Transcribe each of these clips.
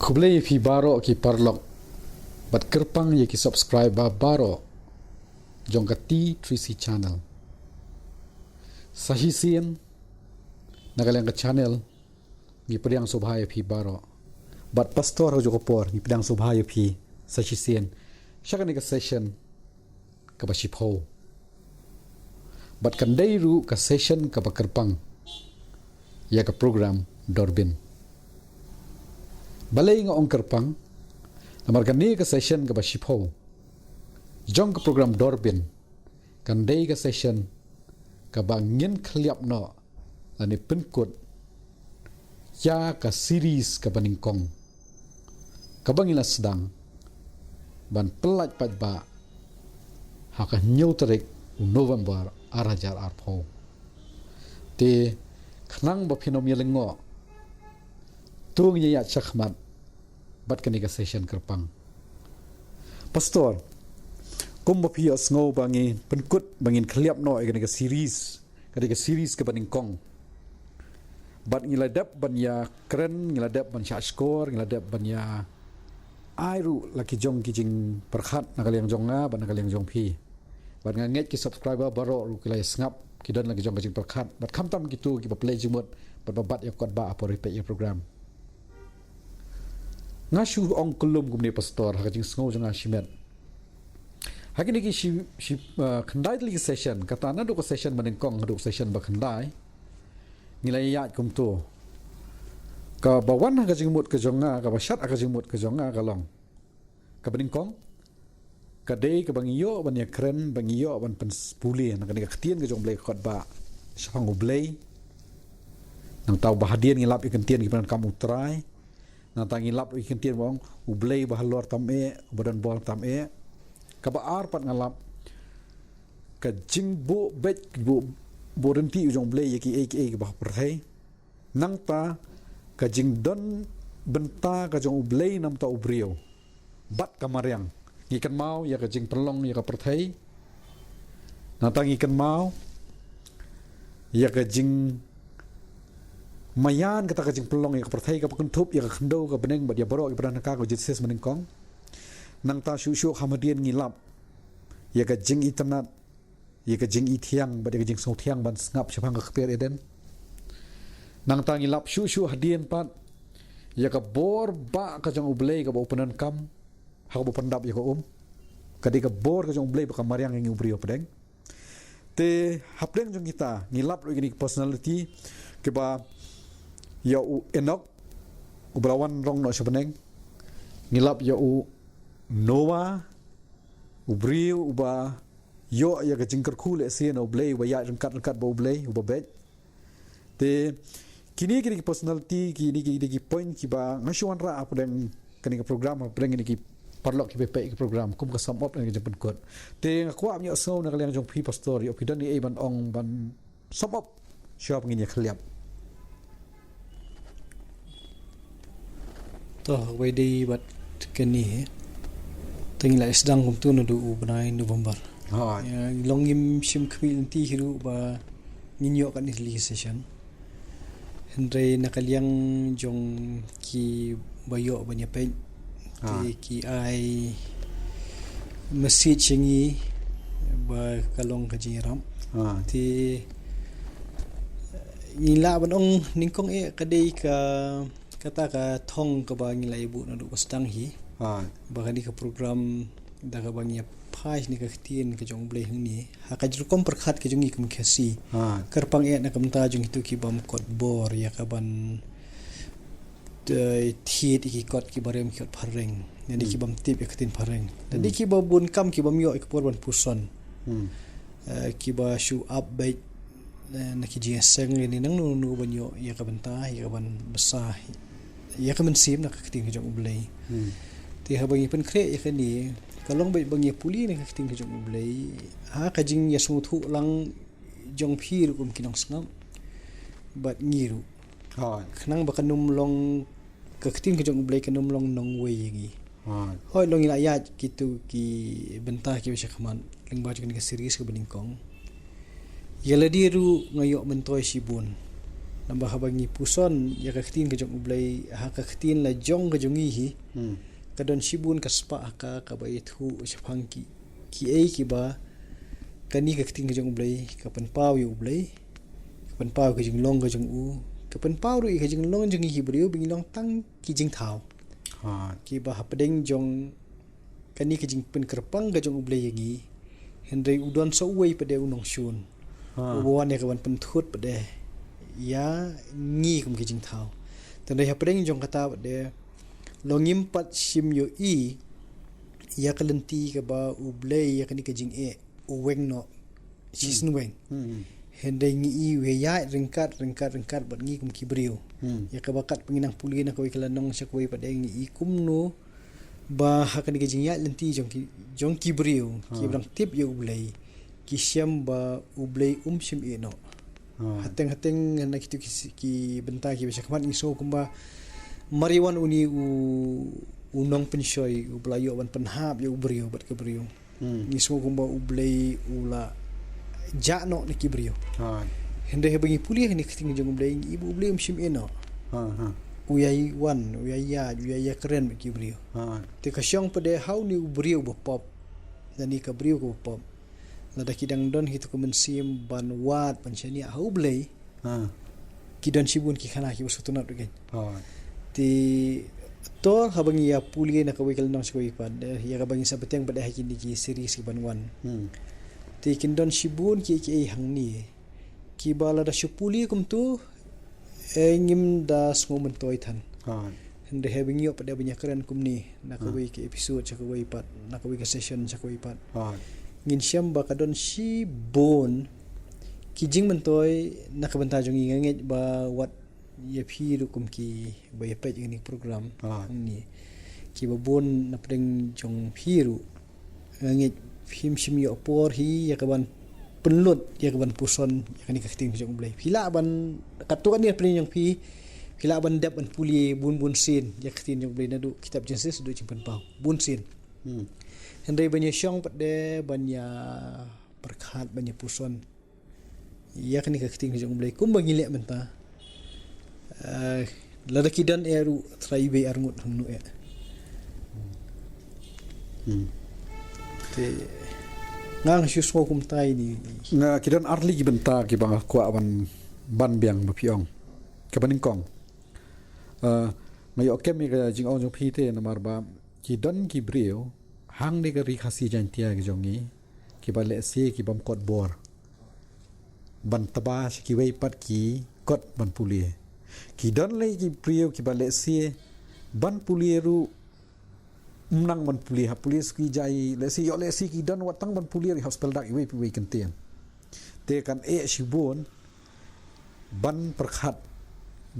Kublai fi baro ki parlok bat kerpang ye ki subscribe ba baro jong ka T3C channel. Sahi sien nagaleng ka channel mi pedang subhaya fi baro. Bat pastor ho joko por mi pedang subhaya fi sahi sien. Syakani ka session ka basipho. Bat kandairu ka session ka kerpang ya ka program Dorbin. Balai nga ong kerpang namar gani ka session ka basipho. Jong ka program Dorbin kandai ka session ka bangin khliap no ani penkut ya ka series ka baningkong ka bangila sedang ban pelat padba haka nyutrik November arajar arpho te khnang ba phinom yelengo tung ya chakmat bat kani ka session kerpang pastor kumba pios ngo bangi penkut bangin khliap no kani ka series ka baningkong bat ngiladap ban ya keren ngiladap ban sha skor ngiladap ban ya airu laki jong kijing perkhat nakaliang jonga ban nakaliang jong pi bat nganget ki subscriber baro ru kilai sngap kidan lagi jong kijing perkhat bat khamtam gitu ki play jimut bat babat ya kot ba apa repeat ya program ngashu ong kulum gumni pastor hakajing sngo jong ashimet hakini ki shi khandai li session katana do ko session maningkong do session ba khandai nilai ya kumtu ka bawan hakajing mut ke jonga ka bashat hakajing mut ke jonga kalong ka beningkong ka dei ka bangiyo ban ya kren bangiyo ban penspuli nak ka ktien ke jong blai khot ba sapang ublei nang tau bahadian ngilap ikan tien ki pan kamu trai nang tangi lap ikan tien bong ublei bahalor tam badan bol tam ka baar pat ngalap ka jingbo bet bo borenti ujong blei yaki aka bah perhai nang ta ka jingdon benta ka jong ublei nam ta ubrio bat kamariang ikan mau ya ka jing perlong ya ka perthai nang tang ikan mau ya ka jing mayan kata ka jing pelong ya ka perthai ka pakuntup ya ka khndo ka beneng ba dia baro ka pran ka ko jitses meningkong nang ta shu hamadian ngilap ya ka jing internet ya ka jing ithiang ba dia ka jing so thiang ban ngap chapang ka khper eden nang ta ngilap shu hadian pat ya ka bor ba ka jong ublei ka ba upanan kam ha ba pandap ya ka ka di ka bor ka jong ublei ba ka mariang ngi ubrio pedeng te hapdeng jong kita ngilap ro ini personality ke ba ya u enok ubrawan rong no sebeneng ngilap ya u noa ubrio uba yo ya ka jingker khul ese no blay wa ya rengkat ba blay uba bet te kini personality kini point ki ba ngasuan ra apa deng kini program apa deng ini parlok ki pe program kum ka sum up ngi jempen kot te ngakwa amnya so na kalian jong pi pastor yo pidan ni ban ong ban sum up siap ngini khliap toh wedi bat keni tingla sedang kumtu no du benai November ya longim sim khmil ti hiru ba ninyo kan li session hendrai nakaliang jong ki bayo banya pe ki ai masjid chingi ba kalong ka jiram ti ngila banong ningkong kadai ka kata ka thong ka ba ngila ibu na du sedang hi bahkan ka program da ka bangya phai ni ka tien ka jong blei hni ha ka jrukom perkhat ka jongi kum khasi karpang na kamta jong hitu ki bam kot bor ya ka ban thiet ki kot ki barem ki phareng ni ki bam tip ek tin phareng di ki ba bun kam ki bam yo ek por ban puson ki ba shu up bait na ki ji seng ni nang nu ban yo ya ka banta ya ka ban besar ya ka men sim na ka tin ka jong blei ti habangi pen kre ya kani kalong bai bangi puli ne ka tin ka jong blei ha ka jing ya su thu lang jong phir kum kinong snam bat ngiru khnang ba kanum long ka tin ka jong blei kanum long nong wei ngi hoi long ila ya kitu ki benta ki bisa khaman ling ba jing ka series ka beningkong yala diru ngayo mentoy sibun nambah habangi puson ya ka ktin ke jong ublay ha ka ktin la jong ke jongi hi kadon shibun ka spa ka bai thu chapang ki ai ki ba kani ka ktin ke jong ublay ka pan pau yu ublay pan pau ke jing long ke jong u ka pan pau ru ke jing long jong hi brio bing long tang ki jing thau ki ba hapdeng jong kani ke jing pen kerpang ke jong ublay yangi hendrai udon so wei pade unong shun uwan ya ka ban pen thut pade ya ngi kum ke jing thau tandai hapdeng jong kata de longim pat sim yo I ya kalenti ka ba ublay ya kani ke jing uweng no sisn weng hendai ngi I we ya ringkat bat ngi kum ki brio ya ka bakat penginang puli na koi kalanong sa koi pade ngi I kum no ba hakani ke jing ya lenti jong ki brio ki brang tip yo ublay ki siam ba ublay sim no hateng na kitu ki benta ki bisa kamat iso kumba mariwan uni unong pensoi ublayo ban penhap yo brio bat ke brio iso kumba ublay ula jakno ni ki brio hende he bagi puli ni kiting jong ublay ibu ublay sim eno uyai wan uyaya keren ki brio te ka syong pade how ni brio bopop dani ka brio ko pop lada kidang don hitu kemensim ban wat pensiani hau blay kidan sibun ki khana ki wasutuna dugen ti tor habangi ya puli na kawai kalnang skoi pad ya kabangi sa beteng pada hakini ki series ki ban wan ti kindon sibun ki hangni ki bala da shupuli kum tu ngim da sngomen toitan hende having yo pada banyak keren kum ni na kawai ki episode sa kawai pad na kawai ka session sa kawai pad ngin siam ba kadon si bon kijing mentoy nakabanta jong nganget ba wat ya phi ru kum ki ba ya pej ni program ni ki ba bon na preng jong phi ru nganget phim sim yo por hi ya kaban penlut ya kaban puson ya ni ka ting jong blai phila ban katuan ni preng jong phi phila ban dap ban puli bun sin ya ktin jong blai na du kitab Genesis du chimpan pau bun sin hendai banyak syong pada banyak perkhat banyak puson ya kini ka kiting jong blai kum bagi lek menta lada kidan eru traibe arngut hunu ya te ngang syu so kum tai ni na kidan arli ki benta ki bang kwa ban biang ma piong ka baning kong ngayo kemi ka jing ong jong phi te na marba kidan ki brio hang ni ka ri khasi jantia ki jongi ki ba le se ki bam kot bor ban taba ki wei pat ki kot ban puli ki don le ki prio ki ba le se ban puli ru mnang ban puli ha puli ki jai le se yo le se ki don watang ban puli ri hospital dak wei pi wei kenten te kan shibon ban perkhat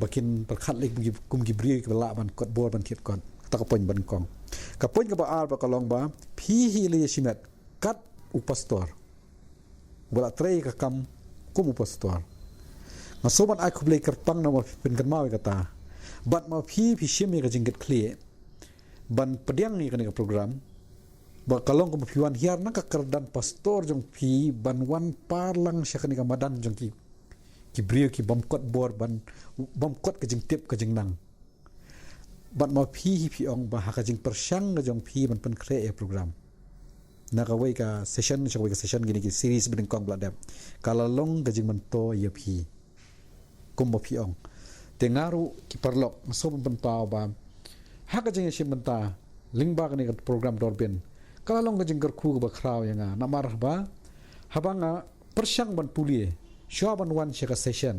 bakin perkhat le kum ki brio ki la ban kot bor ban kit kon ta ko pon ban kong kapon ka ba al ba kalong ba phi hi le simet kat upastor wala trei ka kam kum upastor masoban ai khublei kerpang na ma pen kan mawe kata bat ma phi sim ka jingget khle ban pediang ni kan ka program ba kalong ko phiwan hiar na ka kerdan pastor jong phi ban wan parlang sya kan ka madan jong ki brio ki bamkot bor ban bamkot ka jing tip ka jing nang bat ma phi ong ba ha ka jing persyang ga jong phi ban pen kre program na ka wei ka session gini ki series bin kong bladam kala long ga jing man to ya phi kum ma phi ong te ngaru ki perlok so ban ta ba ha ka jing sim banta lingba ka ni ka program dorben kala long ga jing gar khu ba khrau yanga namar ba habanga persyang ban pulie shwa ban wan ka session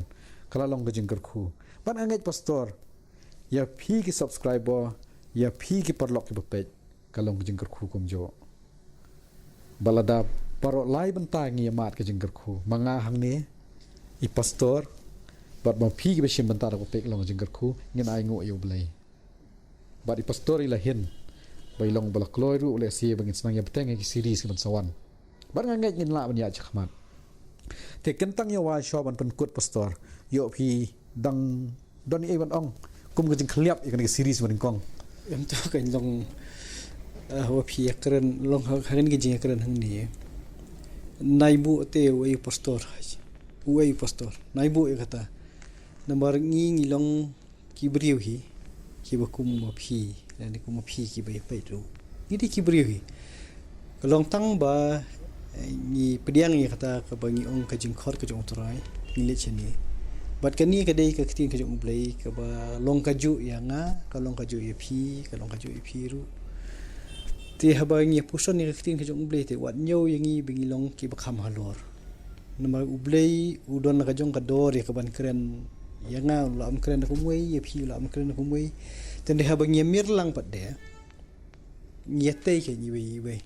kala long ga jing gar khu ban anget pastor ya phi ki subscriber ya phi ki perlok ki bapet kalong jingkar khu kum jo balada paro lai banta ngi mat ki jingkar khu manga hangni I pastor bat ma phi ki besim banta ko pek long jingkar khu ngin ai ngo yo blai bat I pastor ila hin bai long balak loi ru le si bangin snang ya beteng ki series ki ban sawan bat ngai ngin la ban ya chakmat te kentang ya wa sho ban pen kut pastor yo phi dang don I ban ong kum gajing khliap ikan ke series ban kong em to kan long wa phi keren long hagen ge jing keren hang ni naibu te wei pastor naibu e kata Nomor ngilong kibriu hi kibakum mapi dan ku mapi kibai pai tu ngidi kibriu hi kalong tang ba ni pediang ni kata ka bangi ong ka jingkhor ka jong turai ngile cheni bat kani ka dei ka ktin ka jong blai ka ba long ka ju ya nga ka long ka ju ye phi ka long ka ju ye phi ru ti haba ngi puson ni ka ktin ka jong blai te wat nyau yangi bingi long ki ba kham halor nama ublai udon ka jong ka dor ya ka ban kren ya nga lam kren ka mui ye phi lam kren ka mui ten haba ngi mir lang pat de ngi te ke ni we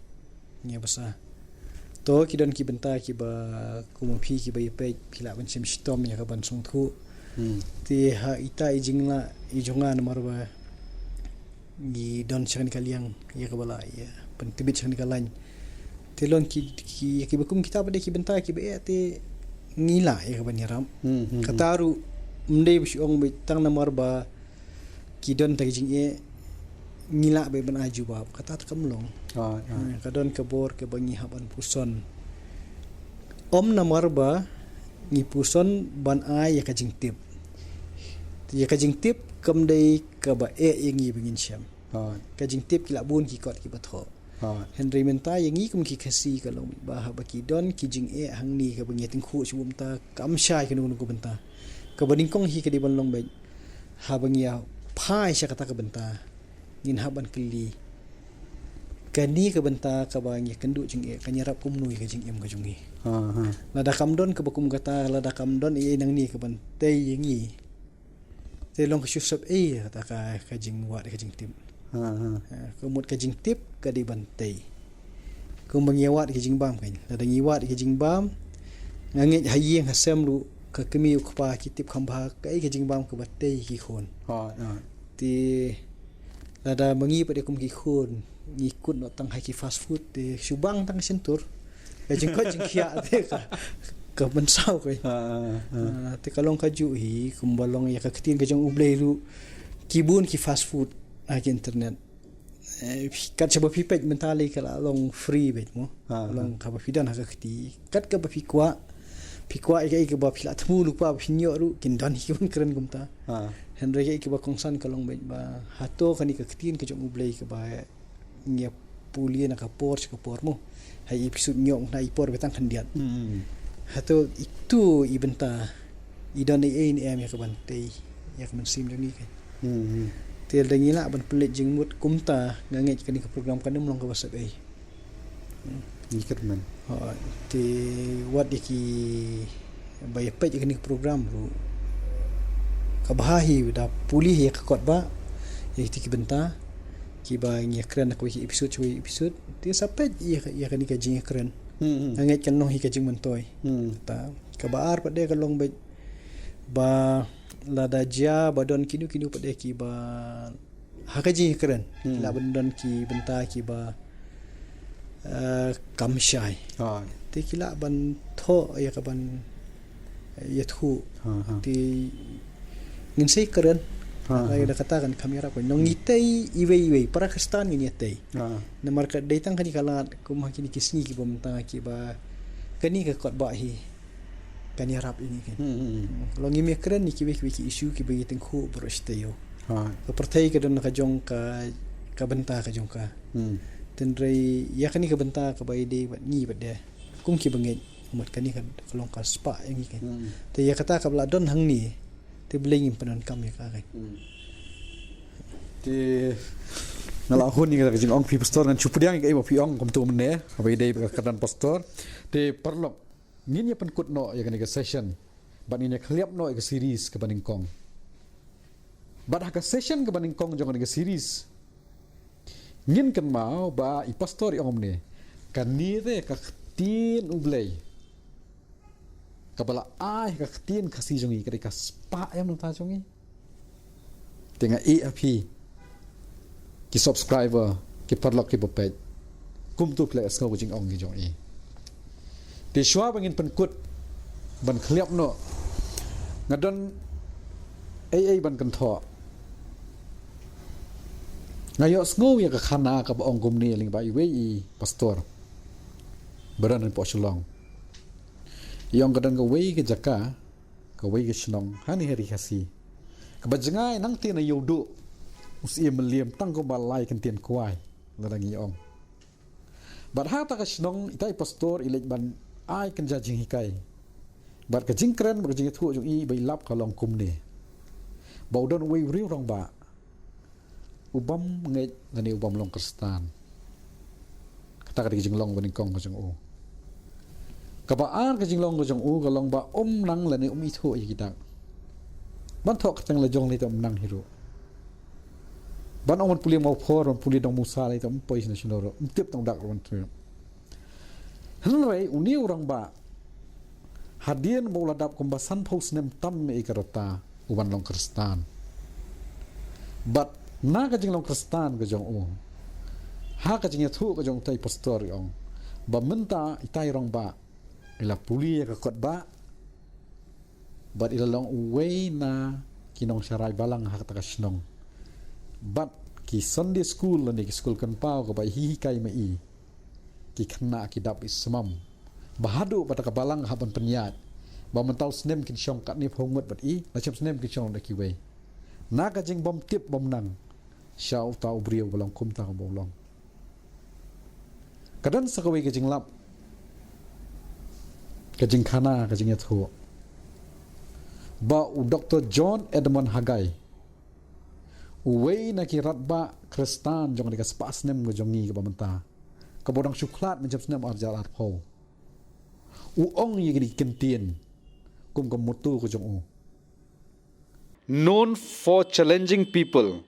ngi basa to ki don ki benta ki ba kuma phi ki ba pe phila ban sim stom ya ka ban sung thu ti ha ita ijingla ijonga nomor ba ni don chani kaliang ya ka bala ya pentibit chani kalain ti lon ki ba kum kitab de ki benta ki ba te ngila ya ka ban yaram kataru mde bi ong bi tang nomor ba ki don ta jing e ngila be ban aju bab kata kamlong kadon kabor ke bangi haban puson om namar ba ni puson ban ai ya kajing tip kam dei ka ba yangi bingin syam kajing tip kila bun ki kot ki batho Henry menta yangi kum ki khasi kalong ba ha ba ki don ki jing hang ni ka bangi ting khu chum ta kam shai ka nu ku benta ka baning kong hi ka di ban long be ha bangi ya phai sha kata ka benta ngin haban keli kani ka benta ka bangi kendu jing kan yarap kum nui ka jing ka jungi lada kamdon ka bakum kata lada kamdon nang ni ka ban te yangi te long ka shusap kata ka jing wa ka jing tim ka mut ka jing tip ka di ban te kum bangi wat ka jing bam kan lada ngi wat ka jing bam ngangit hayeng hasam lu ka kemi ku pa ki tip khamba ka jing bam ka bat te ki khon ti lada mangi pada kum ki khun ngikut no tang hai ki fast food te subang tang sentur ka jing ko jing khia te ka bensau kai te kalong ka ju hi kum balong ya ka ktin ka jong ublei lu kibun ki fast food ha ki internet kat chaba pi pej mentali kala long free bet mo long ka ba fidan ha ka kti kat ka ba pi kwa ai ka ba phila thmu lu pa phinyo ru kin dan hi kun kren gumta Henry ke ba kongsan kalong ba hato kani ka ktin ka jong ublei ka ba ngia pulia na ka por mo hai episode nyong na ipor betang kandiat hato itu ibenta idon ai ni em ya ka bante ya ka mensim jong ni kan tel dangila ban pelit jing mut kumta ngangej kani ka program kan long ka wasap ai ikat man ti wat ki ba ya pej kani program lu kabahi da pulih ya kakot ba ya ki benta ki ba ngi kren ko ki episode ti sapet ya kan ka jing kren nganget kan no hi ka jing mentoy ta kabar pade ka long ba lada ja badon kinu pade ki ba ha ka jing kren la badon ki benta ki ba kam shai ti kila ban tho ya ka ban ya thu ti ngin sei keren ay da katakan kamera ko nong itay iwe para kastan ngin itay na marka datang kani kala kum hakini kisni ki bomta ki ba kani ka kot ba hi kani harap ini kan lo ngimi keren ni ki isu ki be ting khu brosteyo ka pertai ka don ka jong ka benta ka jong ka tendrai ya kani ka benta ka ba ide ba ni ba de kum ki banget umat kani ka long ka spa yang kan te ya kata ka bla don hang ni te blingin panon kami ka kai ti nala hun ni ka jing ong pi pastor ngan chupudiang ka ibo pi ong kom tu mene abai dei ka dan pastor te perlok ngin ya penkut no ya ka session ban ini kliap no ka series ka baning kong bad ha ka session ka baning kong jong ka series ngin kan mau ba i pastor ong ne kan ni te ka tin ublei kabala ai ka ktin khasi jongi ka spa yang nota jongi tenga EAP ki subscriber ki padlock ki bopet kum tu play asngau jing ong gi jongi ti shwa bangin penkut ban khliap no ngadon ai ban kan tho ngayo asngau ya ka khana ka ba ong gum ni ling ba i pastor baran po shalong yang kadang ka wei ke jaka kawai ke senong hani hari kasi kebajengai nang tian na yodo usia meliam tang ko balai kan tian kuai larangi ong bat ha ta ka senong itai pastor ilek ban ai kan jajing hikai bat ka jingkren ba jing thu jung i bai lap ka long kum ne bau don wei riu rong ba ubam ngai ngani ubam long kristan kata ka jing long baning kong ka jung o kabaan ka jing long ka jung o ka long ba nang la ne i thu i kitak ban thok tang la jong ni tom nang hiru ban ong puli mau phor puli dong musa lai tom pois na sinoro tip tong dak ron tu hanoi uni orang ba hadian mau ladap kumbasan pos nem tam me ikarata uban long kristan but na ka jing long kristan ka jong o ha ka jing thu ka jong tai pastor yong ba menta itai rong ba ila puli ka kot ba but ila long way na kinong syarai balang ha ta ka snong but ki Sunday school ni ki school kan pau ka ba hi kai mai ki khna ki dap ismam bahadu pada ka balang ha ban penyat ba mentau snem kin syong kat ni phongot bat i la chep snem kin syong da ki we na ka jing bom tip bom nang syau ta ubriu balong kum ta ka bolong kadan sa ka we ka jing lap ka jing khana ka jing yathu ba u Dr. John Edmund Hagai uwei na ki ratba kristan jong ka spas nem go jongi ka bamenta ka bodang syuklat menjap snem arjal at pho u ong yi gi kentien kum kom mutu ko jong known for challenging people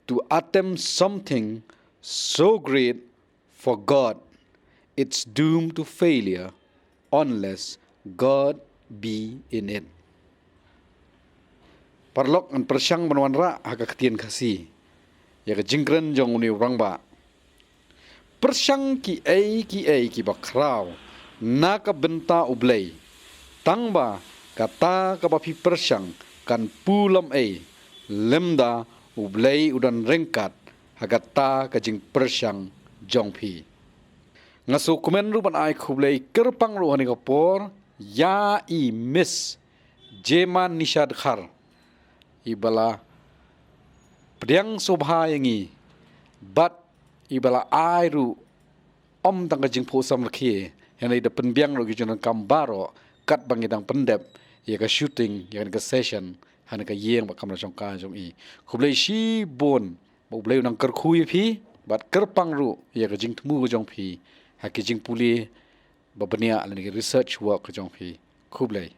to attempt something so great for God, it's doomed to failure unless God be in it. Parlok an persyang manwanra haka ketien kasi ya ka jingkren jong uni urang ba persyang ki ai ki bakrau na ka benta ublay tang ba kata ka bapi persyang kan pulam lemda ublay udan rengkat hagata ka jing persyang jongpi ngasu komen ruban ai khublay kerpang ruhani kapor ya i miss jeman nishad khar ibala pediang sobha yangi bat ibala airu tang ka jing phosam rakhi yanai da penbiang ro gi jonan kambaro kat bangidang pendep ya ka shooting ya ka session han ka yeng ba kamra jong ka jong i khublei shi bon bo blei nang kar khui phi bat kerpang ru ya ka jing thmu jong phi ha ki jing puli ba bania la ni research work jong phi khublei